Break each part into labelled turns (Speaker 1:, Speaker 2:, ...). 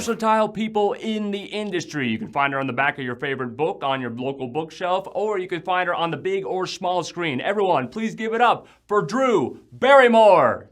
Speaker 1: versatile people in the industry. You can find her on the back of your favorite book on your local bookshelf, or you can find her on the big or small screen. Everyone, please give it up for Drew Barrymore.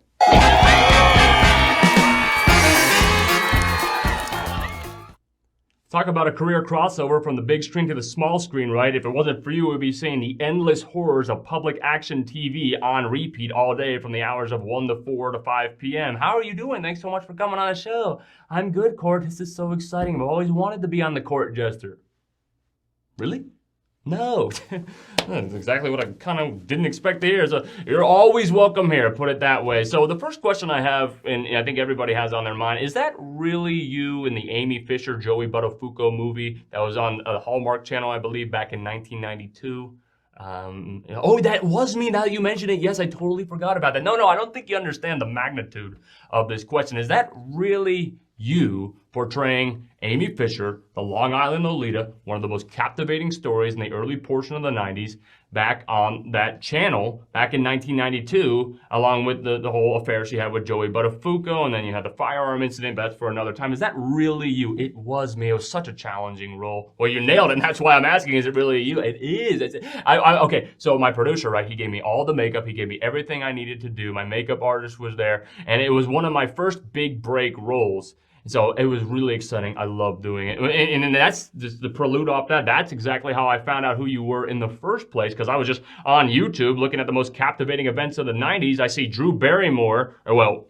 Speaker 1: Talk about a career crossover from the big screen to the small screen, right? If it wasn't for you, we'd be seeing the endless horrors of public action TV on repeat all day from the hours of 1 to 4 to 5 p.m. How are you doing? Thanks so much for coming on the show. I'm good, Court. This is so exciting. I've always wanted to be on the Court Jester. Really? No. That's exactly what I kind of didn't expect to hear. So you're always welcome here, put it that way. So the first question I have, and I think everybody has on their mind, is that really you in the Amy Fisher, Joey Buttafuoco movie that was on the Hallmark Channel, I believe, back in 1992? Oh, that was me now that you mention it. Yes, I totally forgot about that. No, I don't think you understand the magnitude of this question. Is that really you portraying Amy Fisher, the Long Island Lolita, one of the most captivating stories in the early portion of the 90s, back on that channel back in 1992, along with the whole affair she had with Joey Buttafuoco, and then you had the firearm incident, but that's for another time. Is that really you? It was me. It was such a challenging role. Well, you nailed it, and that's why I'm asking, is it really you? It is. Okay, so my producer, right, he gave me all the makeup. He gave me everything I needed to do. My makeup artist was there, and it was one of my first big break roles. So it was really exciting. I love doing it. And that's just the prelude off that. That's exactly how I found out who you were in the first place, because I was just on YouTube looking at the most captivating events of the 90s. I see Drew Barrymore,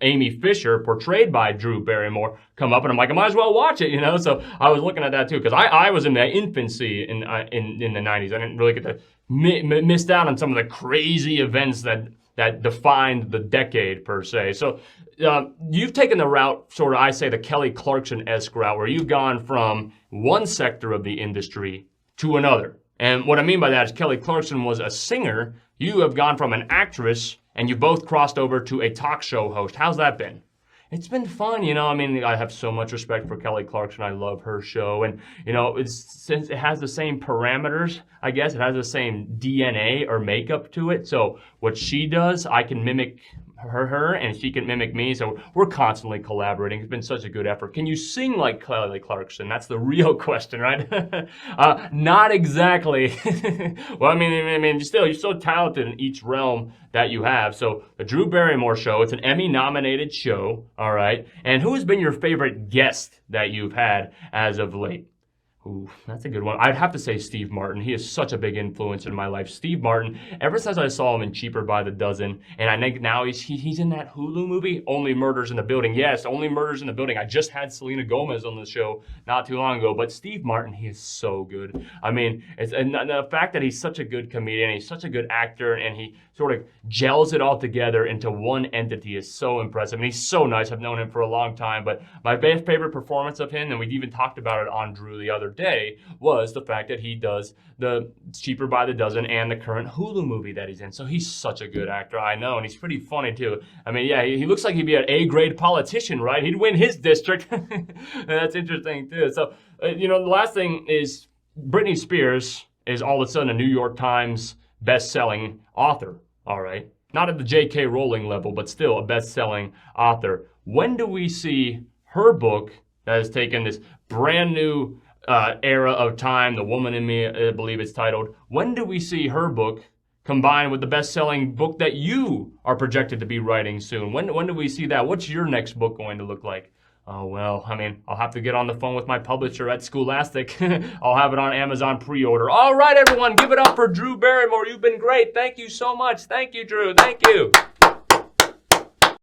Speaker 1: Amy Fisher, portrayed by Drew Barrymore, come up, and I'm like, I might as well watch it, you know? So I was looking at that too, because I was in the infancy in the 90s. I didn't really get to miss out on some of the crazy events that defined the decade, per se. So you've taken the route, sort of, I say, the Kelly Clarkson-esque route, where you've gone from one sector of the industry to another. And what I mean by that is Kelly Clarkson was a singer. You have gone from an actress, and you both crossed over to a talk show host. How's that been? It's been fun, you know. I mean, I have so much respect for Kelly Clarkson. I love her show. And, you know, since it has the same parameters, I guess, it has the same DNA or makeup to it. So what she does, I can mimic her, and she can mimic me. So we're constantly collaborating. It's been such a good effort. Can you sing like Kelly Clarkson? That's the real question, right? Not exactly. Well, I mean, you're so talented in each realm that you have. So the Drew Barrymore show, it's an Emmy-nominated show, all right? And who has been your favorite guest that you've had as of late? Ooh, that's a good one. I'd have to say Steve Martin. He is such a big influence in my life. Steve Martin, ever since I saw him in Cheaper by the Dozen, and I think now he's in that Hulu movie, Only Murders in the Building. Yes, Only Murders in the Building. I just had Selena Gomez on the show not too long ago, but Steve Martin, he is so good. I mean, and the fact that he's such a good comedian, he's such a good actor, and he sort of gels it all together into one entity is so impressive. And he's so nice. I've known him for a long time, but my favorite performance of him, and we even talked about it on Drew the other day, was the fact that he does the Cheaper by the Dozen and the current Hulu movie that he's in. So he's such a good actor, I know, and he's pretty funny too. I mean, yeah, he looks like he'd be an A-grade politician, right? He'd win his district. That's interesting too. So, you know, the last thing is Britney Spears is all of a sudden a New York Times best-selling author, all right? Not at the J.K. Rowling level, but still a best-selling author. When do we see her book that has taken this brand new era of time, The Woman in Me, I believe it's titled. When do we see her book combined with the best-selling book that you are projected to be writing soon? When do we see that? What's your next book going to look like? Oh, well, I mean, I'll have to get on the phone with my publisher at Scholastic. I'll have it on Amazon pre-order. All right, everyone, give it up for Drew Barrymore. You've been great. Thank you so much. Thank you, Drew. Thank you.